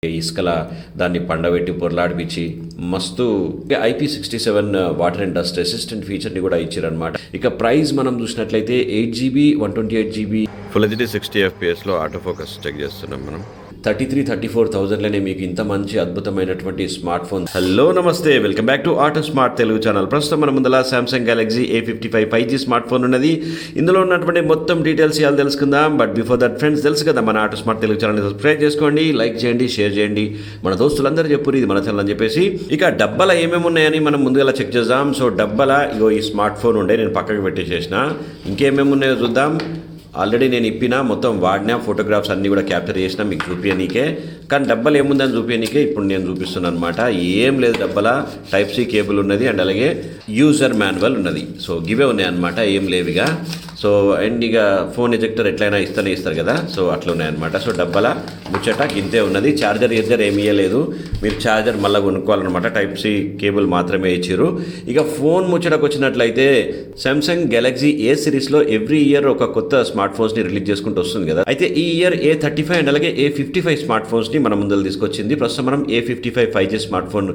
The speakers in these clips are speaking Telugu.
ఇసుకల దాన్ని పండబెట్టి పొరలాడిపించి మస్తు IP67 water and dust resistant ఫీచర్ని కూడా ఇచ్చారనమాట. ఇక ప్రైస్ మనం చూసినట్లయితే 8GB 128GB ఫుల్ హెచ్డి 60 FPSలో ఆటో ఫోకస్ చెక్ చేస్తున్నాం మనం. 33,000-34,000లోనే మీకు ఇంత మంచి అద్భుతమైనటువంటి స్మార్ట్ ఫోన్. హలో నమస్తే, welcome back to auto smart Telugu channel. ప్రస్తుతం మన ముందల Samsung Galaxy A55 5G smart phone ఉన్నది. ఇందులో ఉన్నటువంటి మొత్తం డీటెయిల్స్ ఇవాళ తెలుసుకుందాం. బట్ బిఫోర్ దట్ ఫ్రెండ్స్, తెలుసు కదా మన ఆటో స్మార్ట్ తెలుగు ఛానల్ని సబ్స్క్రైబ్ చేసుకోండి, లైక్ చేయండి, షేర్ చేయండి, మన దోస్తులందరూ చెప్పురు ఇది మన ఛానల్ అని చెప్పేసి. ఇక డబ్బల ఏమేమి ఉన్నాయని మనం ముందుగా చెక్ చేద్దాం. సో డబ్బల ఇగో ఈ స్మార్ట్ ఫోన్ ఉండే నేను పక్కకు పెట్టేసేసిన. ఇంకేమేమి ఉన్నాయో చూద్దాం. ఆల్రెడీ నేను ఇప్పిన మొత్తం వాడినా ఫోటోగ్రాఫ్స్ అన్నీ కూడా క్యాప్చర్ చేసిన మీకు చూపించనీకే. కానీ డబ్బలు ఏముందని చూపించనీకే ఇప్పుడు నేను చూపిస్తున్నాను అనమాట. ఏం లేదు, డబ్బల Type-C కేబుల్ ఉన్నది అండ్ అలాగే యూజర్ మాన్యువల్ ఉన్నది. సో గివే ఉన్నాయి అనమాట, ఏం లేవిగా. సో అండ్ ఇక ఫోన్ ఎజెక్టర్ ఎట్లయినా ఇస్తారు కదా, సో అట్లా ఉన్నాయన్నమాట. సో డబ్బల ముచ్చట గింతే ఉన్నది. ఛార్జర్ ఏమీ ఇవ్వలేదు, మీరు ఛార్జర్ మళ్ళీ కొనుక్కోవాలన్నమాట. Type-C కేబుల్ మాత్రమే ఇచ్చారు. ఇక ఫోన్ ముచ్చటకు వచ్చినట్లయితే సామ్సంగ్ గెలాక్సీ A సిరీస్లో ఎవ్రీ ఇయర్ ఒక కొత్త స్మార్ట్ ఫోన్స్ని రిలీజ్ చేసుకుంటూ వస్తుంది కదా. అయితే ఈ ఇయర్ A35 అండ్ అలాగే A55 స్మార్ట్ ఫోన్స్ని మన ముందర తీసుకొచ్చింది. ప్రస్తుతం మనం A55 5G స్మార్ట్ ఫోన్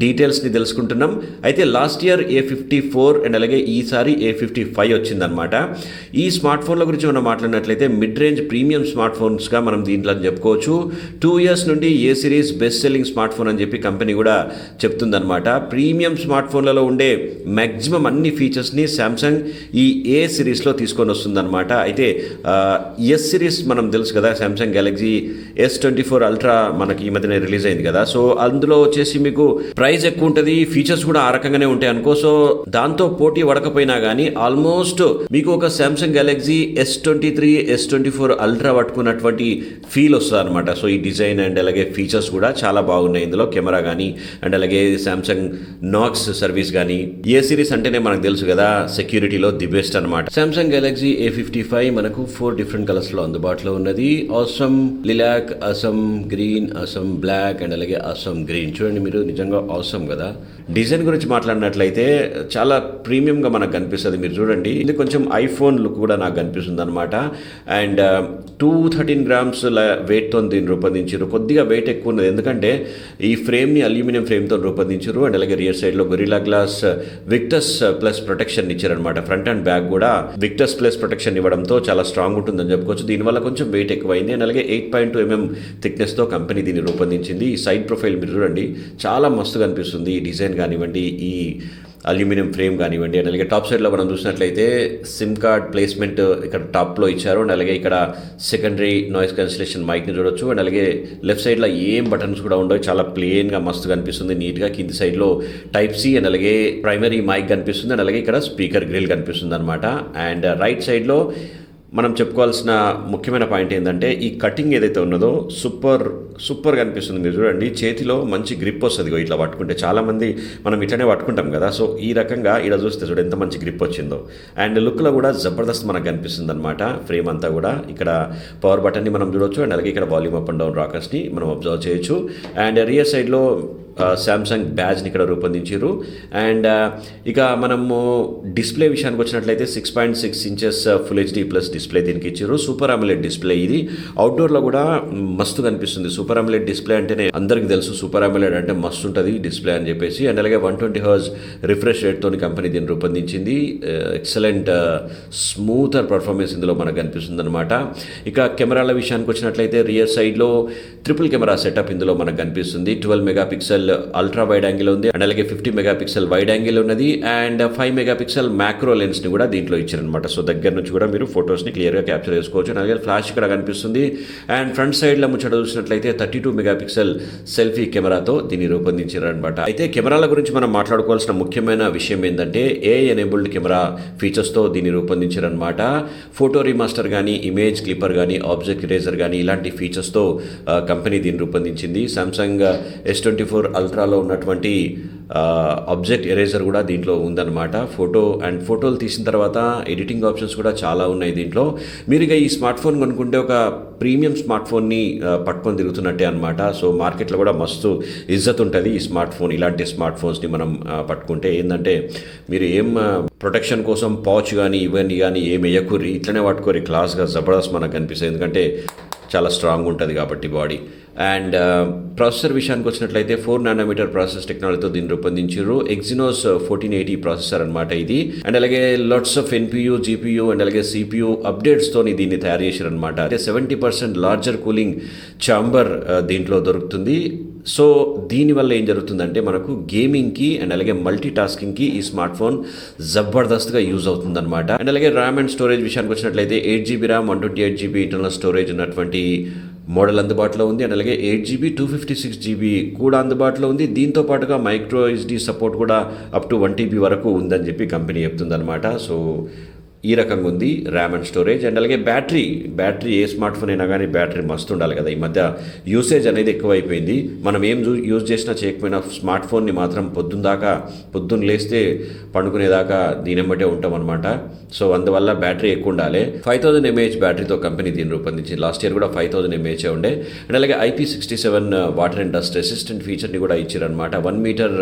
డీటెయిల్స్ని తెలుసుకుంటున్నాం. అయితే లాస్ట్ ఇయర్ A54 అండ్ అలాగే ఈసారి A55 వచ్చిందనమాట. ఈ స్మార్ట్ ఫోన్ల గురించి మనం మాట్లాడినట్లయితే మిడ్ రేంజ్ ప్రీమియం స్మార్ట్ ఫోన్స్గా మనం దీంట్లో చెప్పుకోవచ్చు. 2 ఇయర్స్ నుండి A series best selling smart phone అని చెప్పి కంపెనీ కూడా చెప్తుందనమాట. ప్రీమియం స్మార్ట్ ఫోన్లలో ఉండే మ్యాక్సిమం అన్ని ఫీచర్స్ని సామ్సంగ్ ఈ A సిరీస్లో తీసుకొని వస్తుందన్నమాట. అయితే ఎస్ సిరీస్ మనం తెలుసు కదా, సామ్సంగ్ గెలాక్సీ S24 అల్ట్రా మనకి ఈ మధ్యన రిలీజ్ అయింది కదా. సో అందులో వచ్చేసి మీకు ప్రైస్ ఎక్కువ ఉంటుంది, ఫీచర్స్ కూడా ఆ రకంగానే ఉంటాయి అనుకో. సో దాంతో పోటీ పడకపోయినా కానీ ఆల్మోస్ట్ మీకు ఒక Samsung Galaxy S23 S24 ultra పట్టుకున్నటువంటి ఫీల్ వస్తుంది అనమాట. సో ఈ డిజైన్ అండ్ అలాగే ఫీచర్స్ కూడా చాలా బాగున్నాయి ఇందులో. కెమెరా కానీ అండ్ అలాగే సామ్సంగ్ నాక్స్ సర్వీస్ కానీ. ఏ సిరీస్ అంటేనే మనకు తెలుసు కదా, సెక్యూరిటీలో ది బెస్ట్ అనమాట. సామ్సంగ్ గెలాక్సీ A55 మనకు 4 డిఫరెంట్ కలర్స్లో అందుబాటులో ఉన్నది. Awesome lilac, awesome green, awesome black and అలాగే అసమ్ గ్రీన్. చూడండి మీరు, నిజంగా ఆసమ్ కదా. డిజైన్ గురించి మాట్లాడినట్లయితే చాలా ప్రీమియంగా మనకు కనిపిస్తుంది. మీరు చూడండి, ఇది కొంచెం ఐఫోన్ లుక్ కూడా నాకు కనిపిస్తుంది అనమాట. అండ్ 213 grams వెయిట్తో దీన్ని రూపొందించారు. కొద్దిగా వెయిట్ ఎక్కువ ఉన్నది, ఎందుకంటే ఈ ఫ్రేమ్ని అల్యూమినియం ఫ్రేమ్తో రూపొందించారు. అండ్ అలాగే రియర్ సైడ్లో gorilla glass Victus plus protection ఇచ్చారనమాట. ఫ్రంట్ అండ్ బ్యాక్ కూడా విక్టస్ ప్లస్ ప్రొటెక్షన్ ఇవ్వడంతో చాలా స్ట్రాంగ్ ఉంటుందని చెప్పుకోవచ్చు. దీనివల్ల కొంచెం వెయిట్ ఎక్కువైంది. అండ్ అలాగే 8.2 mm థిక్నెస్తో కంపెనీ దీన్ని రూపొందించింది. ఈ సైడ్ ప్రొఫైల్ మీరు చూడండి, చాలా మస్తుగా అనిపిస్తుంది. ఈ డిజైన్ కానివ్వండి, ఈ అల్యూమినియం ఫ్రేమ్ కానివ్వండి. అండ్ అలాగే టాప్ సైడ్లో మనం చూసినట్లయితే సిమ్ కార్డ్ ప్లేస్మెంట్ ఇక్కడ టాప్లో ఇచ్చారు. అండ్ అలాగే ఇక్కడ సెకండరీ నాయిస్ క్యాన్సిలేషన్ మైక్ని చూడొచ్చు. అండ్ అలాగే లెఫ్ట్ సైడ్లో ఏం బటన్స్ కూడా ఉండవు, చాలా ప్లెయిన్గా మస్తుగా అనిపిస్తుంది, నీట్గా. కింది సైడ్లో Type-C అండ్ అలాగే ప్రైమరీ మైక్ కనిపిస్తుంది. అండ్ అలాగే ఇక్కడ స్పీకర్ గ్రిల్ కనిపిస్తుంది అనమాట. అండ్ రైట్ సైడ్లో మనం చెప్పుకోవాల్సిన ముఖ్యమైన పాయింట్ ఏంటంటే ఈ కటింగ్ ఏదైతే ఉన్నదో సూపర్గా అనిపిస్తుంది. మీరు చూడండి, చేతిలో మంచి గ్రిప్ వస్తుంది ఇట్లా పట్టుకుంటే. చాలామంది మనం ఇట్లనే పట్టుకుంటాం కదా. సో ఈ రకంగా ఇలా చూస్తే చూడ ఎంత మంచి గ్రిప్ వచ్చిందో. అండ్ లుక్లో కూడా జబర్దస్త్ మనకు కనిపిస్తుంది అనమాట. ఫ్రేమ్ అంతా కూడా ఇక్కడ పవర్ బటన్ని మనం చూడవచ్చు. అండ్ అలాగే ఇక్కడ వాల్యూమ్ అప్ అండ్ డౌన్ రాకర్స్ని మనం అబ్జర్వ్ చేయొచ్చు. అండ్ రియర్ సైడ్లో సామ్సంగ్ బ్యాజ్ని ఇక్కడ రూపొందించారు. అండ్ ఇక మనము డిస్ప్లే విషయానికి వచ్చినట్లయితే 6.6 inches full HD plus display దీనికి ఇచ్చారు. సూపర్ అమోలెడ్ డిస్ప్లే ఇది. అవుట్డోర్లో కూడా మస్తు కనిపిస్తుంది. సూపర్ అమోలెడ్ డిస్ప్లే అంటేనే అందరికీ తెలుసు, సూపర్ అమోలెడ్ అంటే మస్తు ఉంటుంది డిస్ప్లే అని చెప్పేసి. అండ్ అలాగే 120 Hz రిఫ్రెష్ రేట్తో కంపెనీ దీన్ని రూపొందించింది. ఎక్సలెంట్ స్మూతర్ పర్ఫార్మెన్స్ ఇందులో మనకు కనిపిస్తుంది అనమాట. ఇక కెమెరాల విషయానికి వచ్చినట్లయితే రియర్ సైడ్లో ట్రిపుల్ కెమెరా సెటప్ ఇందులో మనకు కనిపిస్తుంది. 12 MP అల్ట్రా వైడ్ యాంగిల్ ఉంది. అండ్ అలాగే 50 MP వైడ్ యాంగిల్ ఉన్నది. అండ్ 5 MP మ్యాక్రో లెన్స్ని కూడా దీంట్లో ఇచ్చారనమాట. సో దగ్గర నుంచి కూడా మీరు ఫొటోస్ని క్లియర్గా క్యాప్చర్ చేసుకోవచ్చు. అలాగే ఫ్లాష్ ఇక్కడ కనిపిస్తుంది. అండ్ ఫ్రంట్ సైడ్లో ముచ్చట చూసినట్లయితే 32 MP సెల్ఫీ కెమెరాతో దీన్ని రూపొందించారనమాట. అయితే కెమెరాల గురించి మనం మాట్లాడుకోవాల్సిన ముఖ్యమైన విషయం ఏంటంటే AI ఎనేబుల్డ్ కెమెరా ఫీచర్స్తో దీన్ని రూపొందించారనమాట. ఫోటో రిమాస్టర్ కానీ, ఇమేజ్ క్లిప్పర్ కానీ, ఆబ్జెక్ట్ ఇరేజర్ కానీ ఇలాంటి ఫీచర్స్తో కంపెనీ దీన్ని రూపొందించింది. సామ్సంగ్ S24 అల్ట్రాలో ఉన్నటువంటి ఆబ్జెక్ట్ ఎరేజర్ కూడా దీంట్లో ఉందన్నమాట. ఫోటోలు తీసిన తర్వాత ఎడిటింగ్ ఆప్షన్స్ కూడా చాలా ఉన్నాయి దీంట్లో. మీరు ఇక ఈ స్మార్ట్ ఫోన్ కొనుక్కుంటే ఒక ప్రీమియం స్మార్ట్ ఫోన్ని పట్టుకొని తిరుగుతున్నట్టే అనమాట. సో మార్కెట్లో కూడా మస్తు ఇజ్జత్ ఉంటుంది ఈ స్మార్ట్ ఫోన్. ఇలాంటి స్మార్ట్ ఫోన్స్ని మనం పట్టుకుంటే ఏంటంటే మీరు ఏం ప్రొటెక్షన్ కోసం పౌచ్ కానీ ఇవన్నీ కానీ ఏం వేయకూరి, ఇట్లనే పట్టుకోరి, క్లాస్గా జబర్దస్త్ మనకు కనిపిస్తుంది. ఎందుకంటే చాలా స్ట్రాంగ్ ఉంటుంది కాబట్టి బాడీ. అండ్ ప్రాసెసర్ విషయానికి వచ్చినట్లయితే 4 నానోమీటర్ ప్రాసెస్ టెక్నాలజీతో దీన్ని రూపొందించారు. ఎగ్జినోస్ 1480 ప్రాసెసర్ అనమాట ఇది. అండ్ అలాగే లాట్స్ ఆఫ్ ఎన్పియూ, జీపీయూ అండ్ అలాగే సిపియూ అప్డేట్స్తో దీన్ని తయారు చేశారు అనమాట. అంటే 70% లార్జర్ కూలింగ్ ఛాంబర్ దీంట్లో దొరుకుతుంది. సో దీనివల్ల ఏం జరుగుతుందంటే మనకు గేమింగ్కి అండ్ అలాగే మల్టీ టాస్కింగ్కి ఈ స్మార్ట్ ఫోన్ జబర్దస్త్గా యూజ్ అవుతుందన్నమాట. అండ్ అలాగే ర్యామ్ అండ్ స్టోరేజ్ విషయానికి వచ్చినట్లయితే 8GB RAM, 128GB internal storage ఉన్నటువంటి మోడల్ అందుబాటులో ఉంది. అండ్ అలాగే 8GB 256GB కూడా అందుబాటులో ఉంది. దీంతో పాటుగా మైక్రో SD సపోర్ట్ కూడా అప్ టు 1TB వరకు ఉందని చెప్పి కంపెనీ చెప్తుందన్నమాట. సో ఈ రకంగా ఉంది ర్యామ్ అండ్ స్టోరేజ్. అండ్ అలాగే బ్యాటరీ ఏ స్మార్ట్ ఫోన్ అయినా కానీ బ్యాటరీ మస్తు ఉండాలి కదా. ఈ మధ్య యూసేజ్ అనేది ఎక్కువైపోయింది. మనం ఏం యూజ్ చేసినా చేయకపోయినా స్మార్ట్ ఫోన్ని మాత్రం పొద్దున్న లేస్తే పండుకునేదాకా దీని బట్టే ఉంటాం అనమాట. సో అందువల్ల బ్యాటరీ ఎక్కువ ఉండాలి. 5000 mAh బ్యాటరీతో కంపెనీ దీన్ని రూపొందించింది. లాస్ట్ ఇయర్ కూడా 5000 mAh ఉండే. అండ్ అలాగే IP67 water and dust resistant ఫీచర్ని కూడా ఇచ్చారనమాట. 1 మీటర్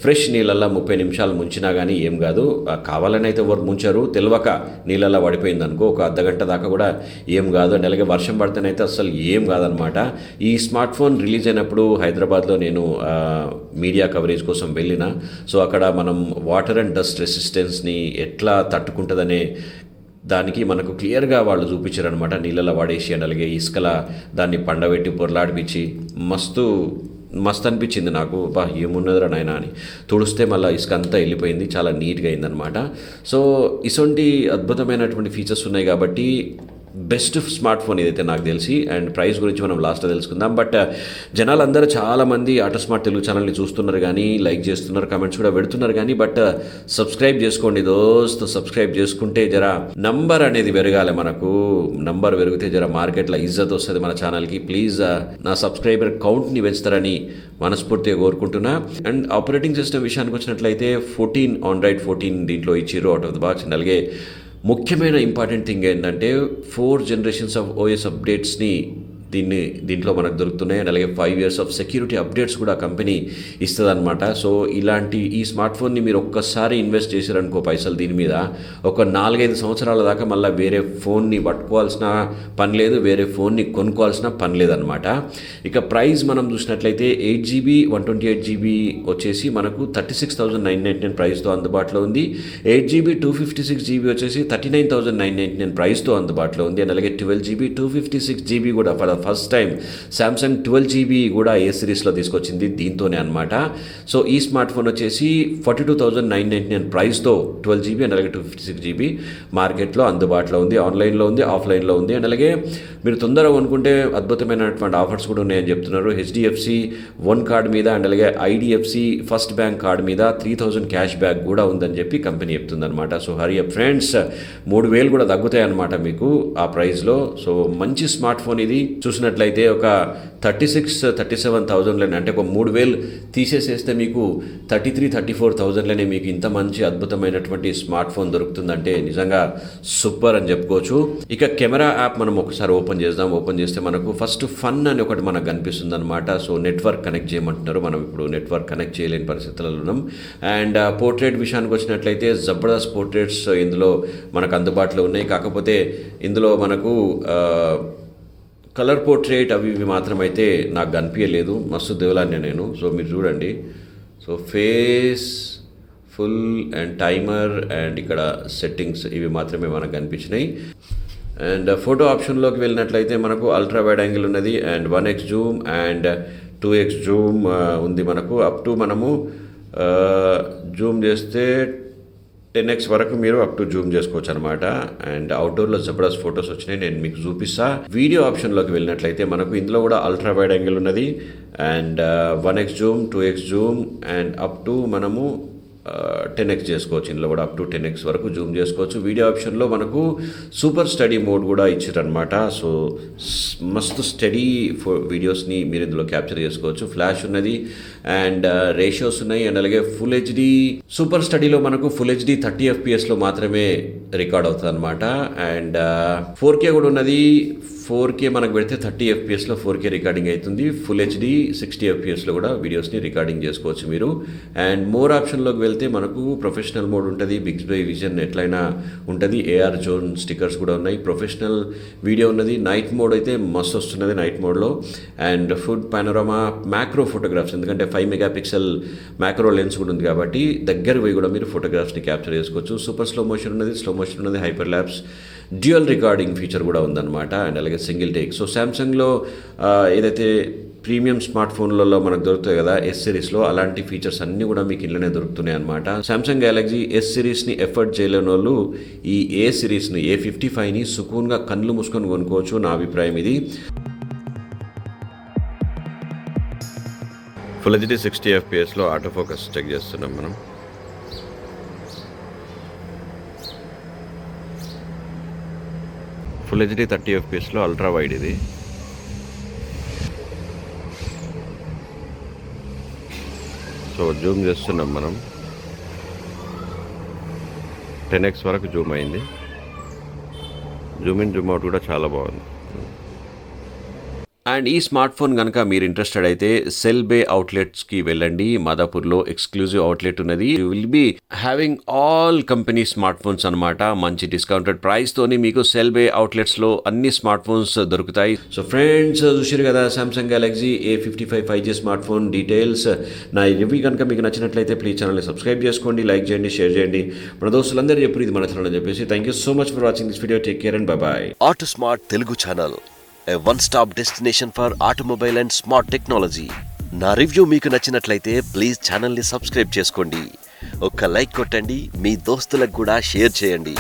ఫ్రెష్ నీళ్ళల్లో 30 నిమిషాలు ముంచినా కానీ ఏం కాదు. కావాలని అయితే ఎవరు ముంచారు, తెలియక నీళ్ళల్లో పడిపోయింది అనుకో, ఒక అర్ధగంట దాకా కూడా ఏం కాదు. అండ్ అలాగే వర్షం పడితేనైతే అసలు ఏం కాదనమాట. ఈ స్మార్ట్ ఫోన్ రిలీజ్ అయినప్పుడు హైదరాబాద్లో నేను మీడియా కవరేజ్ కోసం వెళ్ళిన. సో అక్కడ మనం వాటర్ అండ్ డస్ట్ రెసిస్టెన్స్ని ఎట్లా తట్టుకుంటుందనే దానికి మనకు క్లియర్గా వాళ్ళు చూపించారనమాట. నీళ్ళలో వాడేసి అండ్ అలాగే ఇసుకల దాన్ని పండబెట్టి పొరలాడిపించి మస్తు అనిపించింది నాకు. ఏమున్నదిరా నాయనా అని తుడిస్తే మళ్ళీ ఇసుక అంతా వెళ్ళిపోయింది, చాలా నీట్గా అయిందనమాట. సో ఇటువంటి అద్భుతమైనటువంటి ఫీచర్స్ ఉన్నాయి కాబట్టి బెస్ట్ స్మార్ట్ ఫోన్ ఇదైతే నాకు తెలిసి. అండ్ ప్రైస్ గురించి మనం లాస్ట్లో తెలుసుకుందాం. బట్ జనాలందరూ చాలామంది ఆటో స్మార్ట్ తెలుగు ఛానల్ని చూస్తున్నారు కానీ, లైక్ చేస్తున్నారు, కామెంట్స్ కూడా పెడుతున్నారు కానీ, బట్ సబ్స్క్రైబ్ చేసుకోండి దోస్త్. సబ్స్క్రైబ్ చేసుకుంటే జరా నంబర్ అనేది పెరగాలి. మనకు నంబర్ పెరిగితే జర మార్కెట్లో ఇజ్జత్ వస్తుంది మన ఛానల్కి. ప్లీజ్ నా సబ్స్క్రైబర్ కౌంట్ని పెంచుతారని మనస్ఫూర్తిగా కోరుకుంటున్నా. అండ్ ఆపరేటింగ్ సిస్టమ్ విషయానికి వచ్చినట్లయితే 14 ఆండ్రాయిడ్ 14 దీంట్లో ఇచ్చిర్రు out of the box. And అలాగే ముఖ్యమైన ఇంపార్టెంట్ థింగ్ ఏంటంటే 4 జనరేషన్స్ ఆఫ్ OS అప్డేట్స్ని దీంట్లో మనకు దొరుకుతున్నాయి. అండ్ అలాగే 5 years ఆఫ్ సెక్యూరిటీ అప్డేట్స్ కూడా కంపెనీ ఇస్తుందన్నమాట. సో ఇలాంటి ఈ స్మార్ట్ ఫోన్ని మీరు ఒక్కసారి ఇన్వెస్ట్ చేశారనుకో పైసలు దీని మీద, ఒక 4-5 సంవత్సరాల దాకా మళ్ళీ వేరే ఫోన్ని పట్టుకోవాల్సిన పని లేదు, వేరే ఫోన్ని కొనుక్కోవాల్సిన పని లేదనమాట. ఇక ప్రైస్ మనం చూసినట్లయితే 8GB 128GB వచ్చేసి మనకు 36,999 ప్రైస్తో అందుబాటులో ఉంది. 8GB 256GB వచ్చేసి 39,999 ప్రైస్తో అందుబాటులో ఉంది. అండ్ అలాగే 12GB 256GB కూడా ఫస్ట్ టైం శాంసంగ్ 12GB కూడా ఏ సిరీస్లో తీసుకొచ్చింది దీంతోనే అనమాట. సో ఈ స్మార్ట్ ఫోన్ వచ్చేసి 42,999 ప్రైస్తో 12GB అండ్ అలాగే 256GB మార్కెట్లో అందుబాటులో ఉంది. ఆన్లైన్లో ఉంది, ఆఫ్లైన్లో ఉంది. అండ్ అలాగే మీరు తొందరగా కొనుక్కుంటే అద్భుతమైనటువంటి ఆఫర్స్ కూడా ఉన్నాయని చెప్తున్నారు. HDFC ONE కార్డ్ మీద అండ్ అలాగే IDFC ఫస్ట్ బ్యాంక్ కార్డ్ మీద 3,000 క్యాష్ బ్యాక్ కూడా ఉందని చెప్పి కంపెనీ చెప్తుందన్నమాట. సో హరి అప్ ఫ్రెండ్స్, 3,000 కూడా తగ్గుతాయి అన్నమాట మీకు ఆ ప్రైస్లో. సో మంచి స్మార్ట్ ఫోన్ ఇది. చూసినట్లయితే ఒక 36-37,000 అంటే ఒక 3,000 తీసేసేస్తే మీకు 33-34,000 మీకు ఇంత మంచి అద్భుతమైనటువంటి స్మార్ట్ ఫోన్ దొరుకుతుందంటే నిజంగా సూపర్ అని చెప్పుకోవచ్చు. ఇక కెమెరా యాప్ మనం ఒకసారి ఓపెన్ చేద్దాం. ఓపెన్ చేస్తే మనకు ఫస్ట్ ఫన్ అని ఒకటి మనకు కనిపిస్తుంది అనమాట. సో నెట్వర్క్ కనెక్ట్ చేయమంటున్నారు. మనం ఇప్పుడు నెట్వర్క్ కనెక్ట్ చేయలేని పరిస్థితులలో ఉన్నాం. అండ్ పోర్ట్రేట్ విషయానికి వచ్చినట్లయితే జబర్దస్త్ పోర్ట్రేట్స్ ఇందులో మనకు అందుబాటులో ఉన్నాయి. కాకపోతే ఇందులో మనకు కలర్ పోర్ట్రేట్ అవి ఇవి మాత్రమైతే నాకు కనిపించలేదు. మస్తు దేవలాన్నే నేను. సో మీరు చూడండి. So face full and timer and ఇక్కడ సెట్టింగ్స్ ఇవి మాత్రమే మనకు కనిపించినాయి. అండ్ ఫోటో ఆప్షన్లోకి వెళ్ళినట్లయితే మనకు అల్ట్రా వైడ్ యాంగిల్ ఉన్నది and 1x Zoom and 2x Zoom ఉంది మనకు. అప్ టు మనము జూమ్ చేస్తే 10x వరకు మీరు అప్ టు జూమ్ చేసుకోవచ్చు అనమాట. అండ్ అవుట్డోర్లో జబర్దస్త్ ఫొటోస్ వచ్చినాయి, నేను మీకు చూపిస్తా. వీడియో ఆప్షన్లోకి వెళ్ళినట్లయితే మనకు ఇందులో కూడా అల్ట్రా వైడ్ యాంగిల్ ఉన్నది and 1x Zoom 2x Zoom and up to మనము 10x చేసుకోవచ్చు. ఇందులో కూడా అప్ టు 10x వరకు జూమ్ చేసుకోవచ్చు. వీడియో ఆప్షన్లో మనకు సూపర్ స్టడీ మోడ్ కూడా ఇచ్చారనమాట. సో మస్తు స్టడీ వీడియోస్ని మీరు ఇందులో క్యాప్చర్ చేసుకోవచ్చు. ఫ్లాష్ ఉన్నది అండ్ రేషియోస్ ఉన్నాయి అండ్ అలాగే ఫుల్ హెచ్డి. సూపర్ స్టడీలో మనకు ఫుల్ హెచ్డి 30 FPS మాత్రమే రికార్డ్ అవుతుంది అనమాట. అండ్ 4K కూడా ఉన్నది. 4K మనకు పెడితే 30 FPSలో 4K రికార్డింగ్ అవుతుంది. ఫుల్ హెచ్డి 60 FPSలో కూడా వీడియోస్ని రికార్డింగ్ చేసుకోవచ్చు మీరు. అండ్ మోర్ ఆప్షన్లోకి వెళ్తే మనకు ప్రొఫెషనల్ మోడ్ ఉంటుంది, బిగ్స్బై విజన్ ఎట్లయినా ఉంటుంది, AR జోన్ స్టిక్కర్స్ కూడా ఉన్నాయి, ప్రొఫెషనల్ వీడియో ఉన్నది, నైట్ మోడ్ అయితే మస్తు వస్తున్నది నైట్ మోడ్లో. అండ్ ఫుడ్ పానోరామా, మ్యాక్రో ఫోటోగ్రాఫ్స్, ఎందుకంటే 5 మెగాపిక్సెల్ మ్యాక్రో లెన్స్ కూడా ఉంది కాబట్టి దగ్గర పోయి కూడా మీరు ఫోటోగ్రాఫ్స్ని క్యాప్చర్ చేసుకోవచ్చు. సూపర్ స్లో మోషన్ ఉన్నది, hyper lapse, dual recording feature కూడా ఉందన్నమాట. అండ్ అలాగే సింగిల్ టేక్. సో సామ్సంగ్లో ఏదైతే ప్రీమియం స్మార్ట్ ఫోన్లలో మనకు దొరుకుతాయి కదా S సిరీస్లో, అలాంటి ఫీచర్స్ అన్నీ కూడా మీకు ఇంట్లోనే దొరుకుతున్నాయి అనమాట. సామ్సంగ్ గ్యాలక్సీ S సిరీస్ని ఎఫర్ట్ చేయలేని వాళ్ళు ఈ A సిరీస్ని A55ని సుకూన్గా కళ్ళు మూసుకొని కొనుక్కోవచ్చు, నా అభిప్రాయం ఇది. ఫుల్ హెచ్డి 60 FPSలో ఆటో ఫోకస్ చెక్ చేస్తున్నాం మనం. ఫుల్ హెచ్డి 30 FPSలో అల్ట్రా వైడ్ ఇది. సో జూమ్ చేస్తున్నాం మనం. 10x వరకు జూమ్ అయింది. జూమ్ ఇన్ జూమ్ అవుట్ కూడా చాలా బాగుంది. అండ్ ఈ స్మార్ట్ ఫోన్ కనుక మీరు ఇంట్రెస్టెడ్ అయితే సెల్ బే అవుట్లెట్స్కి వెళ్ళండి. మాదాపూర్లో ఎక్స్క్లూజివ్ అవుట్లెట్ ఉన్నది. You will be having all company smart phones అనమాట. మంచి డిస్కౌంటెడ్ ప్రైస్తోని మీకు సెల్ బే అవుట్లెట్స్లో అన్ని స్మార్ట్ ఫోన్స్ దొరుకుతాయి. సో ఫ్రెండ్స్, చూసారు కదా Samsung Galaxy A55 5G smart phone details. నా రివ్యూ కనుక మీకు నచ్చినట్లయితే ప్లీజ్ ఛానల్ని సబ్స్క్రైబ్ చేసుకోండి, లైక్ చేయండి, షేర్ చేయండి. మన దోస్తులందరూ చెప్పారు ఇది మన ఛానల్ అని చెప్పేసి. Thank you so much for watching this video. Take care and by by. Auto smart Telugu channel, a one-stop destination for automobile and smart technology. నా రివ్యూ మీకు నచ్చినట్లయితే ప్లీజ్ ఛానల్ని సబ్స్క్రైబ్ చేసుకోండి, ఒక్క లైక్ కొట్టండి, మీ దోస్తులకు కూడా షేర్ చేయండి.